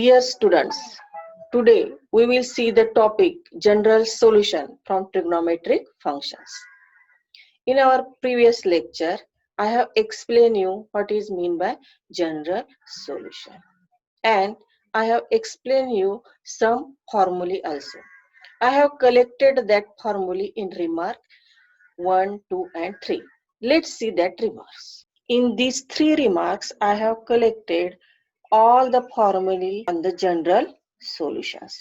Dear students, today we will see the topic general solution from trigonometric functions. In our previous lecture, I have explained you what is mean by general solution, and I have explained you some formulae also. I have collected that formulae in remark 1, 2 and 3. Let's see that remarks. In these three remarks, I have collected all the formulae on the general solutions.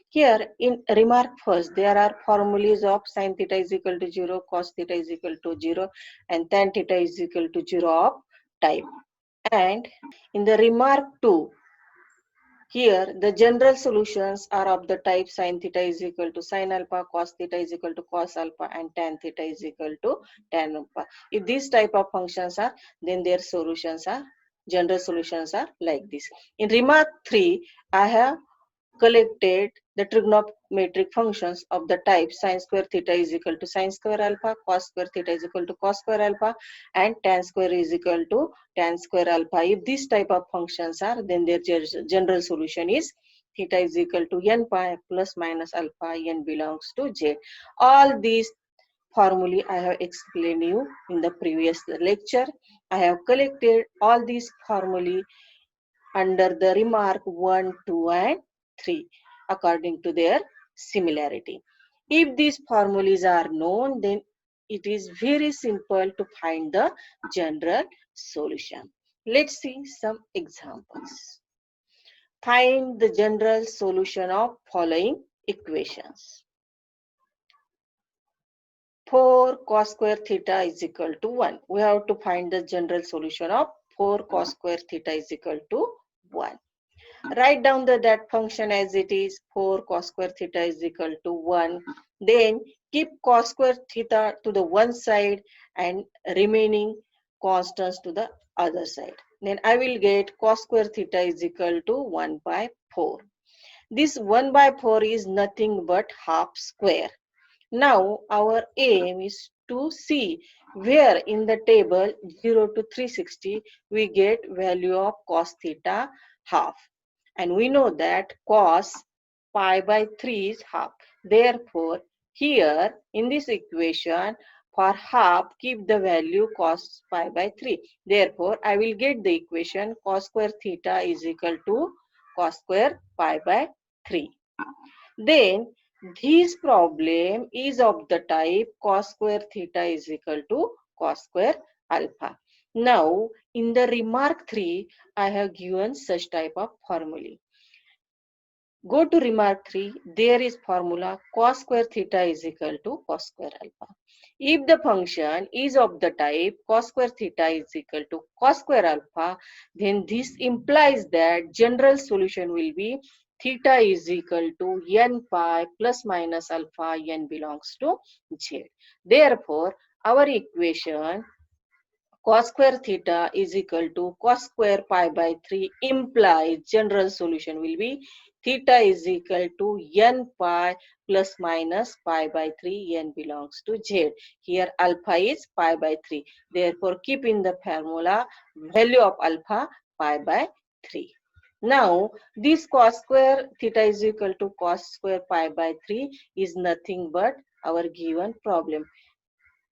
Here in remark first, there are formulas of sin theta is equal to 0, cos theta is equal to 0 and tan theta is equal to 0 of type. And in the remark 2, here the general solutions are of the type sin theta is equal to sin alpha, cos theta is equal to cos alpha and tan theta is equal to tan alpha. If these type of functions are, then their solutions are general solutions are like this. In remark 3, I have collected the trigonometric functions of the type sin square theta is equal to sin square alpha, cos square theta is equal to cos square alpha and tan square is equal to tan square alpha. If this type of functions are, then their general solution is theta is equal to n pi plus minus alpha n belongs to z. All these formulae I have explained you in the previous lecture. I have collected all these formulae under the remark 1, 2 and 3 according to their similarity. If these formulas are known, then it is very simple to find the general solution. Let's see some examples. Find the general solution of following equations. 4 cos square theta is equal to 1. We have to find the general solution of 4 cos square theta is equal to 1. Write down that function as it is. 4 cos square theta is equal to 1. Then keep cos square theta to the one side and remaining constants to the other side. Then I will get cos square theta is equal to 1 by 4. This 1 by 4 is nothing but half square. Now our aim is to see where in the table 0 to 360 we get value of cos theta half. And we know that cos pi by 3 is half. Therefore, here in this equation, for half, keep the value cos pi by 3. Therefore, I will get the equation cos square theta is equal to cos square pi by 3. Then, this problem is of the type cos square theta is equal to cos square alpha. Now, in the remark 3, I have given such type of formula. Go to remark 3, there is formula cos square theta is equal to cos square alpha. If the function is of the type cos square theta is equal to cos square alpha, then this implies that general solution will be theta is equal to n pi plus minus alpha n belongs to z. Therefore, our equation cos square theta is equal to cos square pi by 3 implies general solution will be theta is equal to n pi plus minus pi by 3 n belongs to z. Here alpha is pi by 3. Therefore, keep in the formula value of alpha pi by 3. Now, this cos square theta is equal to cos square pi by 3 is nothing but our given problem.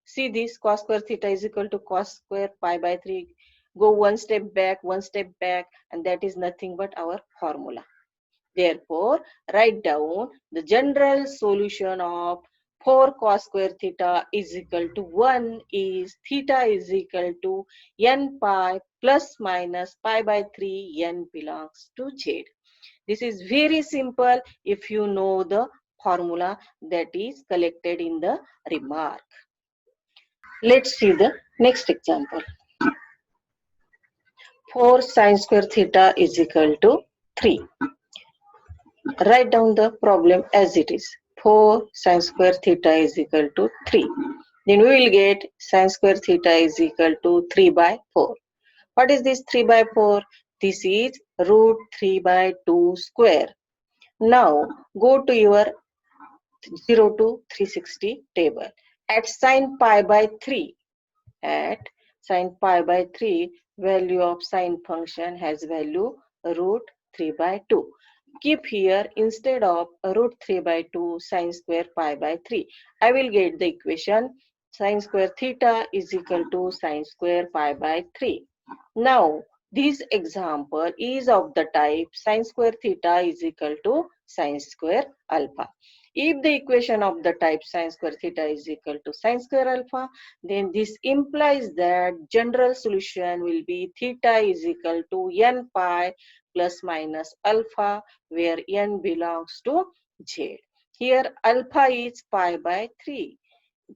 See this cos square theta is equal to cos square pi by 3. Go one step back, and that is nothing but our formula. Therefore, write down the general solution of 4 cos square theta is equal to 1 is theta is equal to n pi plus minus pi by 3 n belongs to z. This is very simple if you know the formula that is collected in the remark. Let's see the next example. 4 sin square theta is equal to 3. Write down the problem as it is. 4 sin square theta is equal to 3. Then we will get sin square theta is equal to 3 by 4. What is this 3 by 4? This is root 3 by 2 square. Now go to your 0 to 360 table. At sin pi by 3, at sin pi by 3, value of sin function has value root 3 by 2. Keep here instead of root 3 by 2 sine square pi by 3. I will get the equation sine square theta is equal to sine square pi by 3. Now, this example is of the type sine square theta is equal to sine square alpha. If the equation of the type sine square theta is equal to sine square alpha, then this implies that general solution will be theta is equal to n pi plus minus alpha, where n belongs to z. Here alpha is pi by 3.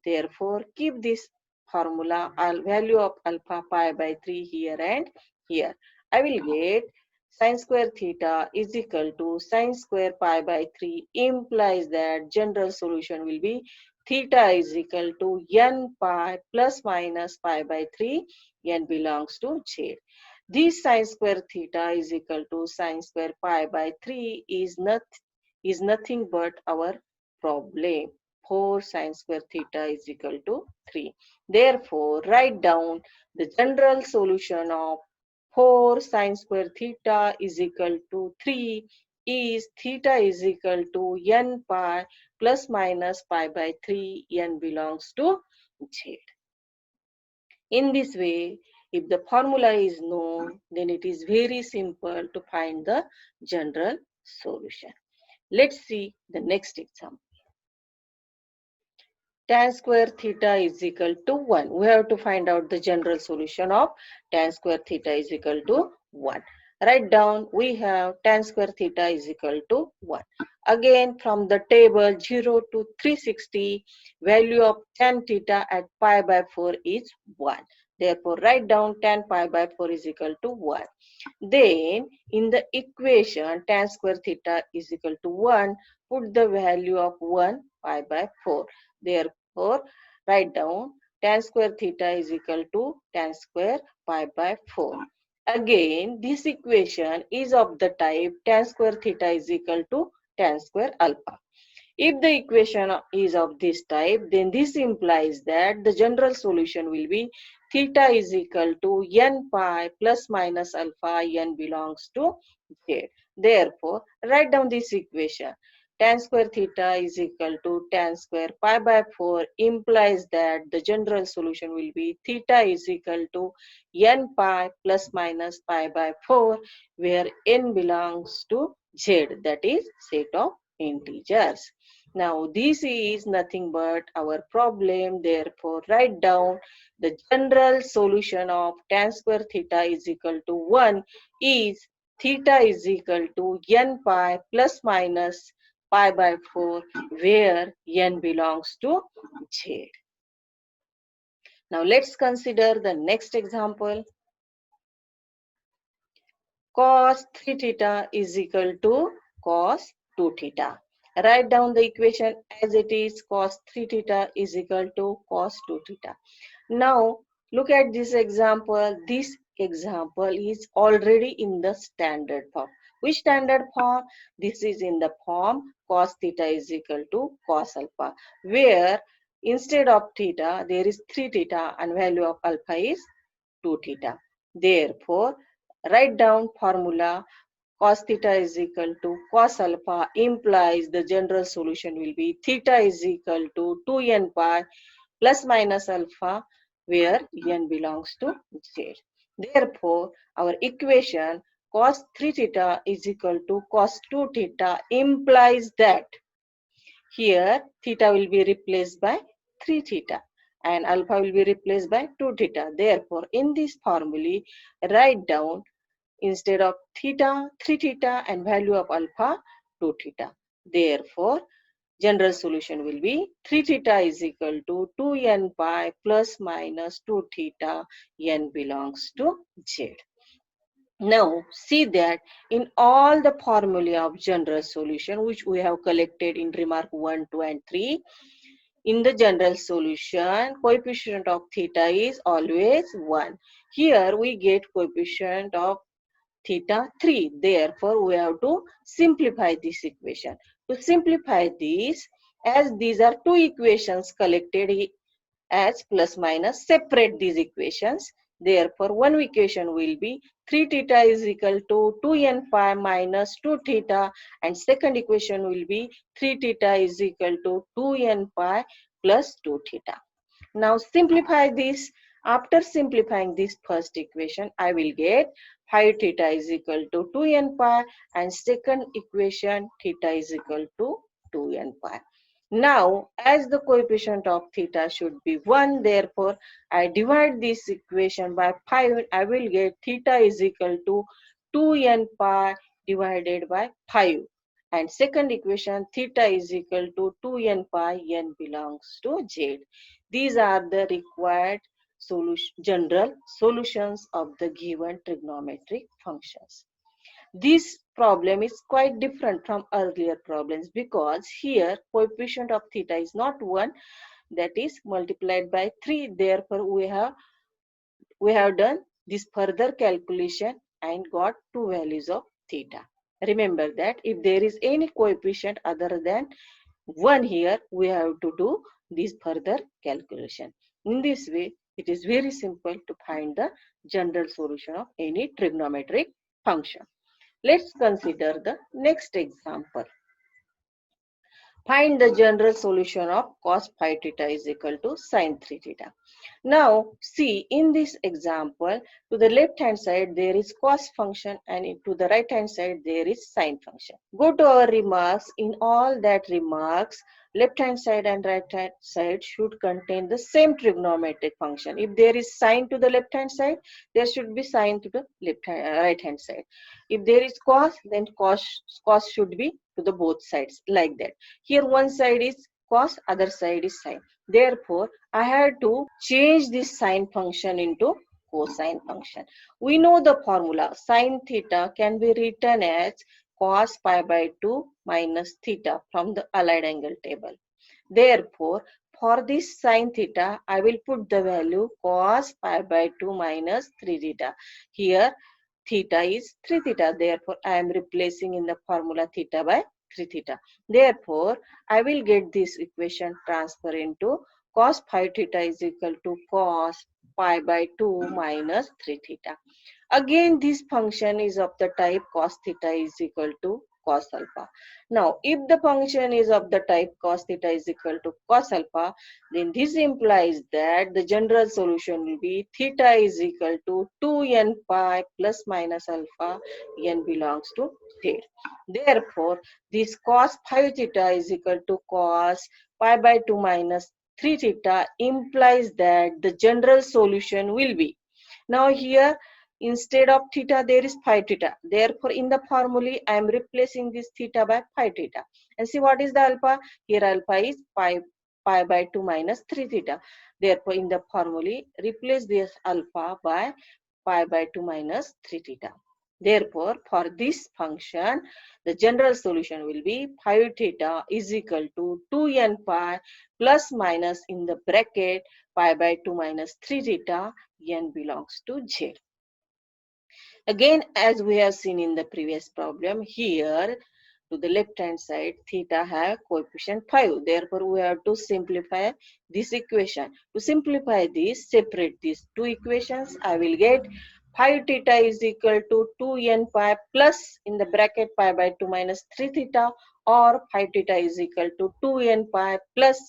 Therefore, keep this formula value of alpha pi by 3 here and here. I will get sine square theta is equal to sine square pi by 3 implies that general solution will be theta is equal to n pi plus minus pi by 3, n belongs to z. This sine square theta is equal to sine square pi by 3 is nothing but our problem. 4 sine square theta is equal to 3. Therefore, write down the general solution of 4 sine square theta is equal to 3 is theta is equal to n pi plus minus pi by 3, n belongs to z. In this way, if the formula is known, then it is very simple to find the general solution. Let's see the next example. Tan square theta is equal to 1. We have to find out the general solution of tan square theta is equal to 1. Write down, we have tan square theta is equal to 1. Again, from the table 0 to 360, value of tan theta at pi by 4 is 1. Therefore, write down tan pi by 4 is equal to 1. Then, in the equation tan square theta is equal to 1, put the value of 1 pi by 4. Therefore, write down tan square theta is equal to tan square pi by 4. Again, this equation is of the type tan square theta is equal to tan square alpha. If the equation is of this type, then this implies that the general solution will be theta is equal to n pi plus minus alpha, n belongs to z. Therefore, write down this equation. Tan square theta is equal to tan square pi by 4 implies that the general solution will be theta is equal to n pi plus minus pi by 4, where n belongs to z, that is set of integers. Now, this is nothing but our problem. Therefore, write down the general solution of tan square theta is equal to 1 is theta is equal to n pi plus minus pi by 4, where n belongs to z. Now, let's consider the next example. Cos 3 theta is equal to cos 2 theta. Write down the equation as it is. Cos 3 theta is equal to cos 2 theta. Now, look at this example. This example is already in the standard form. Which standard form? This is in the form cos theta is equal to cos alpha, where instead of theta, there is 3 theta and value of alpha is 2 theta. Therefore, write down formula cos theta is equal to cos alpha implies the general solution will be theta is equal to 2n pi plus minus alpha, where n belongs to z. Therefore, our equation cos 3 theta is equal to cos 2 theta implies that here theta will be replaced by 3 theta and alpha will be replaced by 2 theta. Therefore, in this formula, write down instead of theta, 3 theta and value of alpha, 2 theta. Therefore, general solution will be 3 theta is equal to 2n pi plus minus 2 theta, n belongs to z. Now, see that in all the formulae of general solution which we have collected in remark 1, 2 and 3, in the general solution, coefficient of theta is always 1. Here we get coefficient of theta 3. Therefore, we have to simplify this equation. To simplify this, as these are two equations collected as plus minus, separate these equations. Therefore, one equation will be 3 theta is equal to 2n pi minus 2 theta, and second equation will be 3 theta is equal to 2n pi plus 2 theta. Now simplify this. After simplifying this first equation, I will get 5 theta is equal to 2n pi, and second equation theta is equal to 2n pi. Now, as the coefficient of theta should be 1, therefore, I divide this equation by 5. I will get theta is equal to 2n pi divided by 5. And second equation, theta is equal to 2n pi, n belongs to z. These are the required general solutions of the given trigonometric functions. This problem is quite different from earlier problems because here coefficient of theta is not 1, that is multiplied by 3. Therefore, we have done this further calculation and got two values of theta. Remember that if there is any coefficient other than 1 here, we have to do this further calculation. In this way, it is very simple to find the general solution of any trigonometric function. Let's consider the next example. Find the general solution of cos phi theta is equal to sin 3 theta. Now, see in this example, to the left hand side there is cos function and to the right hand side there is sin function. Go to our remarks. In all that remarks, left hand side and right hand side should contain the same trigonometric function. If there is sin to the left hand side, there should be sin to the right hand side. If there is cos, then cos should be to the both sides, like that. Here one side is cos, other side is sin. Therefore, I had to change this sine function into cosine function. We know the formula. Sin theta can be written as cos pi by 2 minus theta from the allied angle table. Therefore, for this sin theta, I will put the value cos pi by 2 minus 3 theta. Here, theta is 3 theta. Therefore, I am replacing in the formula theta by 3 theta. Therefore, I will get this equation transfer into cos phi theta is equal to cos pi by 2 minus 3 theta. Again, this function is of the type cos theta is equal to cos alpha. Now, if the function is of the type cos theta is equal to cos alpha, then this implies that the general solution will be theta is equal to 2n pi plus minus alpha, n belongs to z. Therefore, this cos phi theta is equal to cos pi by 2 minus 3 theta implies that the general solution will be. Now here, instead of theta, there is phi theta. Therefore, in the formula, I am replacing this theta by phi theta. And see what is the alpha? Here alpha is pi by 2 minus 3 theta. Therefore, in the formula, replace this alpha by pi by 2 minus 3 theta. Therefore, for this function, the general solution will be phi theta is equal to 2n pi plus minus in the bracket pi by 2 minus 3 theta, n belongs to z. Again, as we have seen in the previous problem, here to the left hand side, theta have coefficient 5. Therefore, we have to simplify this equation. To simplify this, separate these two equations. I will get phi theta is equal to 2n pi plus in the bracket pi by 2 minus 3 theta, or phi theta is equal to 2n pi plus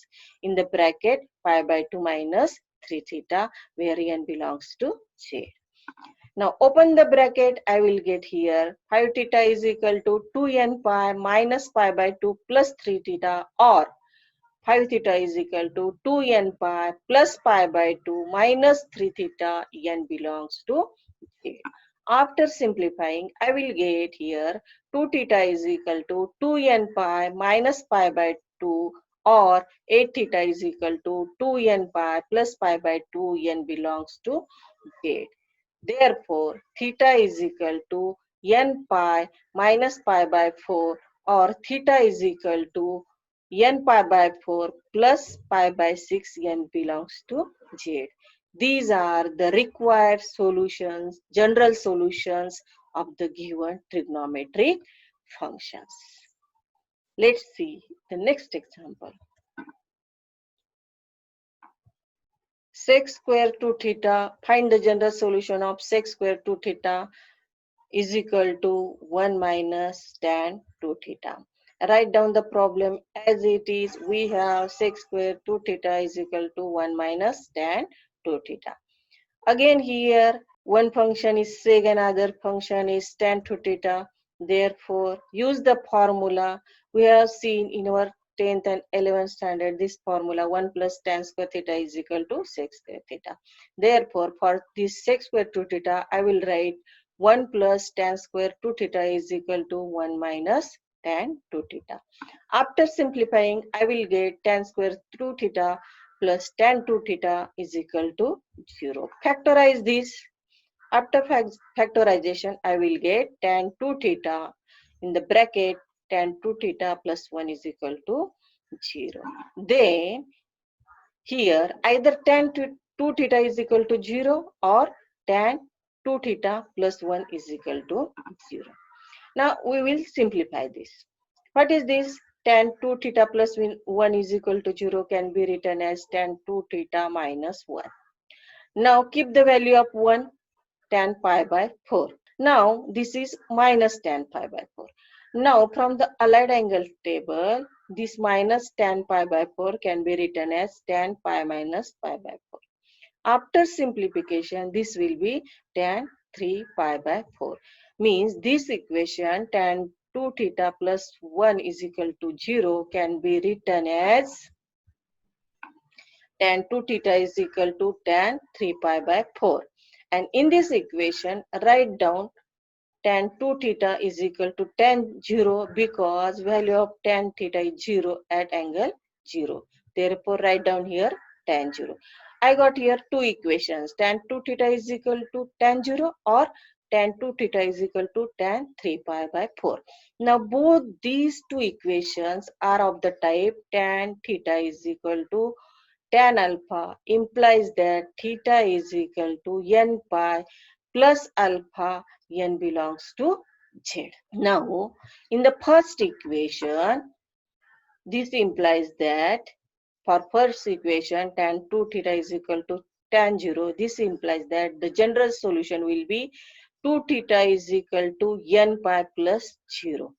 in the bracket pi by 2 minus 3 theta, where n belongs to z. Now open the bracket, I will get here phi theta is equal to 2n pi minus pi by 2 plus 3 theta, or phi theta is equal to 2n pi plus pi by 2 minus 3 theta, n belongs to z. After simplifying, I will get here 2 theta is equal to 2n pi minus pi by 2, or 8 theta is equal to 2n pi plus pi by 2, n belongs to z. Therefore, theta is equal to n pi minus pi by 4, or theta is equal to n pi by 4 plus pi by 6, n belongs to z. These are the required solutions, general solutions of the given trigonometric functions. Let's see the next example. sec square 2 theta, find the general solution of sec square 2 theta is equal to 1 minus tan 2 theta. Write down the problem as it is. We have sec square 2 theta is equal to 1 minus tan 2 theta. Again here, one function is sec, another function is tan 2 theta. Therefore, use the formula we have seen in our 10th and 11th standard. This formula 1 plus tan square theta is equal to sec square theta. Therefore, for this sec square 2 theta, I will write 1 plus tan square 2 theta is equal to 1 minus tan 2 theta. After simplifying, I will get tan square 2 theta plus tan 2 theta is equal to 0. Factorize this. After factorization, I will get tan 2 theta in the bracket tan 2 theta plus 1 is equal to 0. Then here either tan 2 theta is equal to 0 or tan 2 theta plus 1 is equal to 0. Now we will simplify this. What is this? Tan 2 theta plus 1 is equal to 0 can be written as tan 2 theta minus 1. Now keep the value of 1, tan pi by 4. Now this is minus tan pi by 4. Now from the allied angle table, this minus tan pi by 4 can be written as tan pi minus pi by 4. After simplification, this will be tan 3 pi by 4. Means this equation tan 2 theta plus 1 is equal to 0 can be written as tan 2 theta is equal to tan 3 pi by 4. And in this equation, write down tan 2 theta is equal to tan 0 because value of tan theta is 0 at angle 0. Therefore, write down here tan 0. I got here two equations. Tan 2 theta is equal to tan 0 or tan 2 theta is equal to tan 3 pi by 4. Now, both these two equations are of the type tan theta is equal to tan alpha implies that theta is equal to n pi plus alpha, n belongs to z. Now, in the first equation, this implies that for first equation tan 2 theta is equal to tan 0. This implies that the general solution will be 2 theta is equal to n pi plus 0.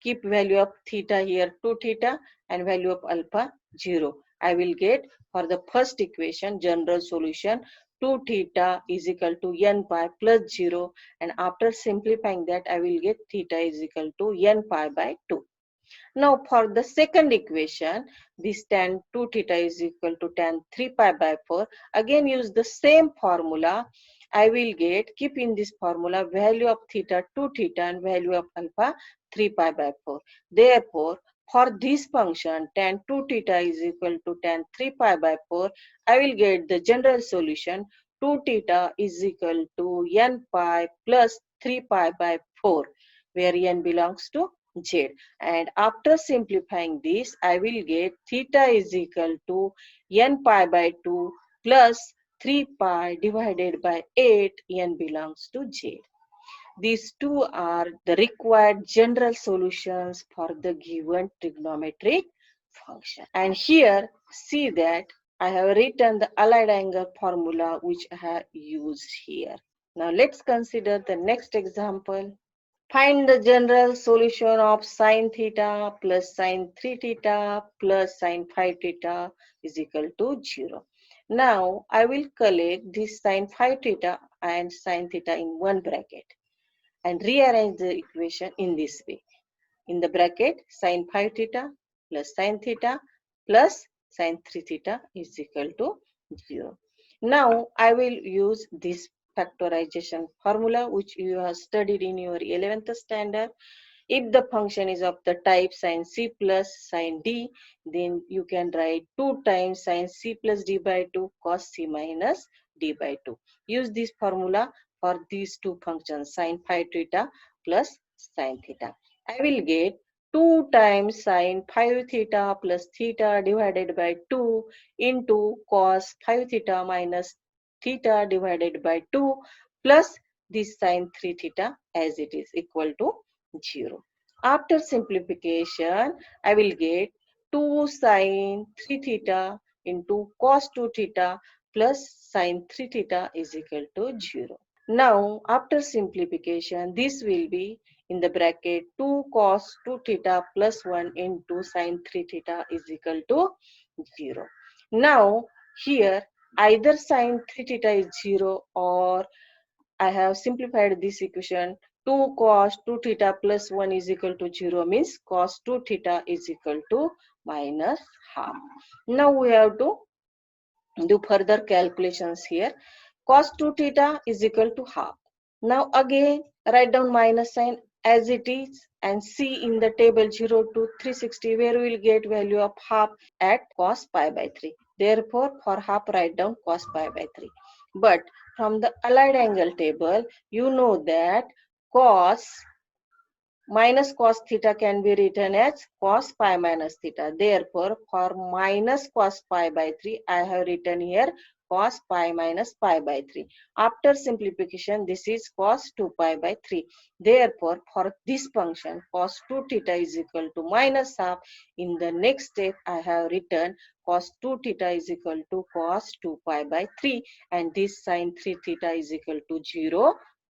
Keep value of theta here 2 theta and value of alpha 0. I will get for the first equation general solution 2 theta is equal to n pi plus 0, and after simplifying that I will get theta is equal to n pi by 2. Now for the second equation, this tan 2 theta is equal to tan 3 pi by 4. Again use the same formula. I will get, keep in this formula, value of theta 2 theta and value of alpha 3 pi by 4. Therefore, for this function tan 2 theta is equal to tan 3 pi by 4, I will get the general solution 2 theta is equal to n pi plus 3 pi by 4, where n belongs to z. And after simplifying this, I will get theta is equal to n pi by 2 plus 3 pi divided by 8, n belongs to z. These two are the required general solutions for the given trigonometric function. And here, see that I have written the allied angle formula which I have used here. Now let's consider the next example. Find the general solution of sine theta plus sine 3 theta plus sine 5 theta is equal to 0. Now I will collect this sine 5 theta and sine theta in one bracket and rearrange the equation in this way. In the bracket, sine 5 theta plus sine theta plus sine 3 theta is equal to 0. Now I will use this factorization formula which you have studied in your 11th standard. If the function is of the type sin c plus sin d, then you can write 2 times sin c plus d by 2 cos c minus d by 2. Use this formula for these two functions, sin phi theta plus sin theta. I will get 2 times sin phi theta plus theta divided by 2 into cos phi theta minus theta divided by 2 plus this sin 3 theta as it is equal to 0. After simplification, I will get 2 sin 3 theta into cos 2 theta plus sine 3 theta is equal to 0. Now, after simplification, this will be in the bracket 2 cos 2 theta plus 1 into sine 3 theta is equal to 0. Now, here either sine 3 theta is 0, or I have simplified this equation. 2 cos 2 theta plus 1 is equal to 0 means cos 2 theta is equal to minus half. Now we have to do further calculations here. Cos 2 theta is equal to half. Now again write down minus sign as it is and see in the table 0 to 360 where we will get value of half at cos pi by 3. Therefore for half write down cos pi by 3. But from the allied angle table you know that cos minus cos theta can be written as cos pi minus theta. Therefore, for minus cos pi by 3, I have written here cos pi minus pi by 3. After simplification, this is cos 2 pi by 3. Therefore, for this function, cos 2 theta is equal to minus half. In the next step, I have written cos 2 theta is equal to cos 2 pi by 3, and this sine 3 theta is equal to 0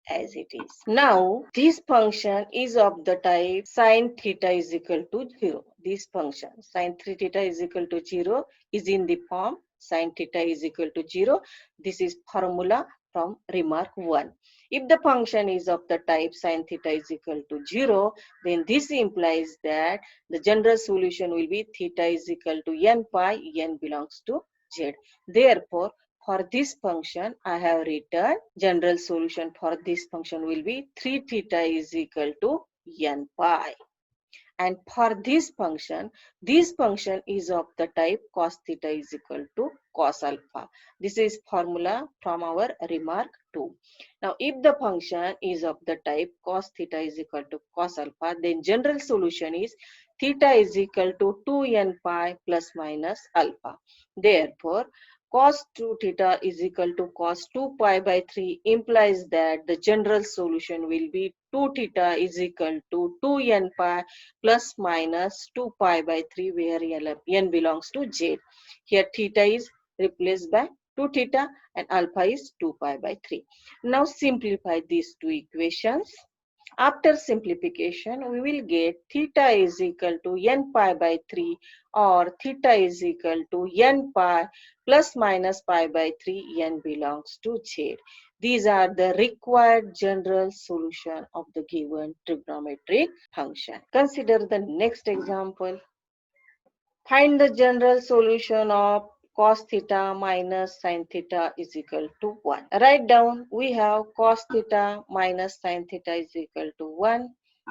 as it is. Now, this function is of the type sine theta is equal to 0. This function sine 3 theta is equal to 0 is in the form sine theta is equal to 0. This is formula from remark 1. If the function is of the type sine theta is equal to 0, then this implies that the general solution will be theta is equal to n pi, n belongs to z. Therefore, for this function, I have written general solution for this function will be 3 theta is equal to n pi. And for this function is of the type cos theta is equal to cos alpha. This is formula from our remark 2. Now, if the function is of the type cos theta is equal to cos alpha, then general solution is theta is equal to 2n pi plus minus alpha. Therefore, cos 2 theta is equal to cos 2 pi by 3 implies that the general solution will be 2 theta is equal to 2n pi plus minus 2 pi by 3 where n belongs to z. Here theta is replaced by 2 theta and alpha is 2 pi by 3. Now simplify these two equations. After simplification, we will get theta is equal to n pi by 3 or theta is equal to n pi plus minus pi by 3, n belongs to z. These are the required general solution of the given trigonometric function. Consider the next example. Find the general solution of cos theta minus sin theta is equal to 1. Write down we have cos theta minus sin theta is equal to 1.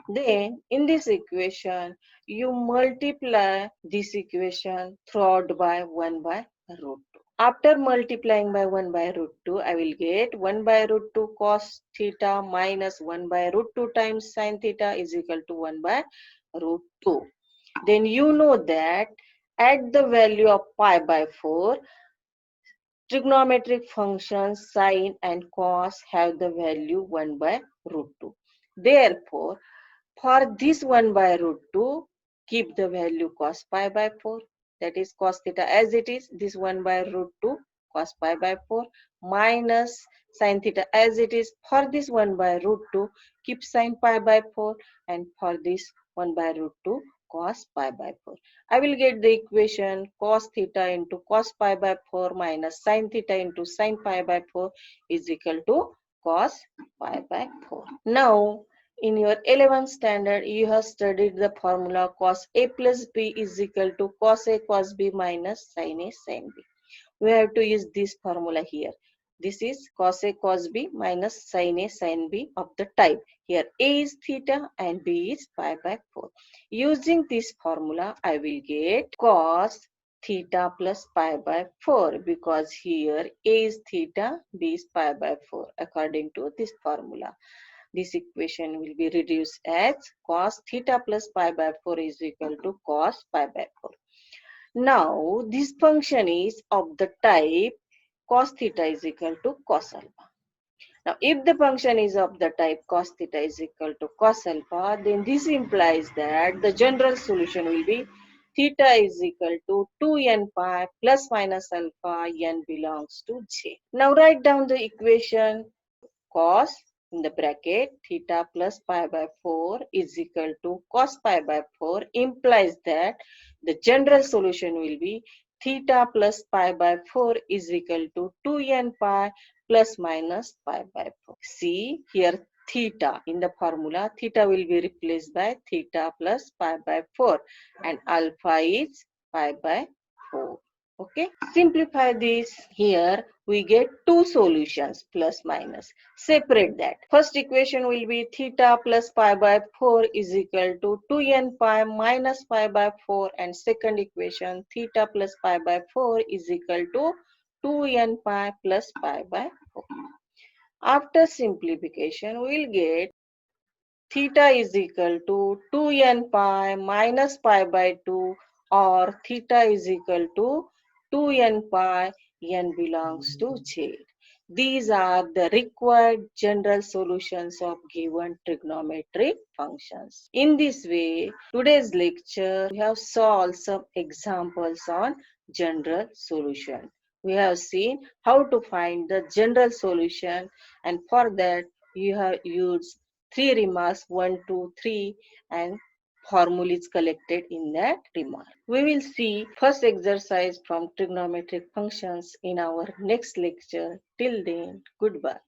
Then in this equation you multiply this equation throughout by 1 by root 2. After multiplying by 1 by root 2, I will get 1 by root 2 cos theta minus 1 by root 2 times sin theta is equal to 1 by root 2. Then you know that at the value of pi by 4, trigonometric functions sine and cos have the value 1 by root 2. Therefore, for this 1 by root 2, keep the value cos pi by 4. That is cos theta as it is. This 1 by root 2 cos pi by 4 minus sin theta as it is. For this 1 by root 2, keep sin pi by 4. And for this 1 by root 2, cos pi by 4. I will get the equation cos theta into cos pi by 4 minus sin theta into sin pi by 4 is equal to cos pi by 4. Now, in your 11th standard, you have studied the formula cos A plus B is equal to cos A cos B minus sin A sin B. We have to use this formula here. This is cos A cos B minus sin A sin B of the type. Here A is theta and B is pi by 4. Using this formula, I will get cos theta plus pi by 4 because here A is theta, B is pi by 4 according to this formula. This equation will be reduced as cos theta plus pi by 4 is equal to cos pi by 4. Now, this function is of the type cos theta is equal to cos alpha. Now, if the function is of the type cos theta is equal to cos alpha, then this implies that the general solution will be theta is equal to 2n pi plus minus alpha n belongs to j. Now write down the equation. Cos in the bracket theta plus pi by 4 is equal to cos pi by 4 implies that the general solution will be theta plus pi by 4 is equal to 2n pi plus minus pi by 4. See here theta in the formula, theta will be replaced by theta plus pi by 4 and alpha is pi by 4. Okay, simplify this. Here we get two solutions plus minus. Separate that. First equation will be theta plus pi by 4 is equal to 2n pi minus pi by 4 and second equation theta plus pi by 4 is equal to 2n pi plus pi by 4. After simplification we will get theta is equal to 2n pi minus pi by 2 or theta is equal to 2n pi, n belongs to j. These are the required general solutions of given trigonometric functions. In this way, today's lecture we have solved some examples on general solution. We have seen how to find the general solution, and for that you have used three remarks 1, 2, 3 and formulas collected in that remark. We will see first exercise from trigonometric functions in our next lecture. Till then, goodbye.